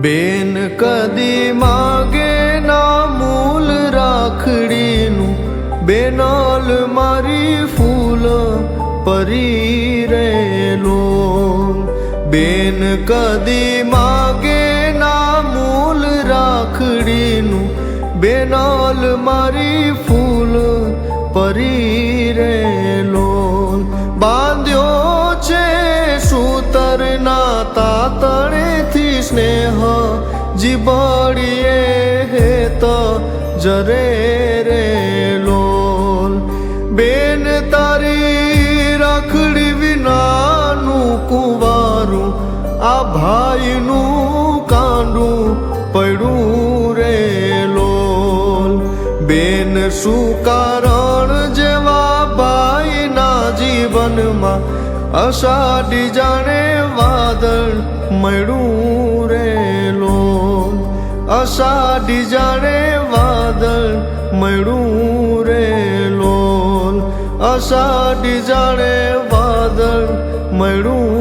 બેન કદી માગે ના મૂલ રાખડીનું, બેનલ મારી ફૂલ પરી રે લોલ. બેન કદી માગે ના મૂલ રાખડીનું, બેનલ મારી ફૂલ પરી રે લોલ. બાંધ્યો છે સૂતરના તાતણેથી સ્નેહ, જીબડીએ હેત જરે રે લોલ. બેન તારી રાખડી વિનાનું કુંવારું, આ ભાઈનું કાંડું પડ્યું રે લોલ. બેન શું કારણ જેવા ભાઈના જીવનમાં, અષાઢી જાણે વાદળ મળ્યું રે લોલ. અષાઢી જાણે વાદળ મળ્યું રે લોલ. અષાઢી જાણે વાદળ મળ્યું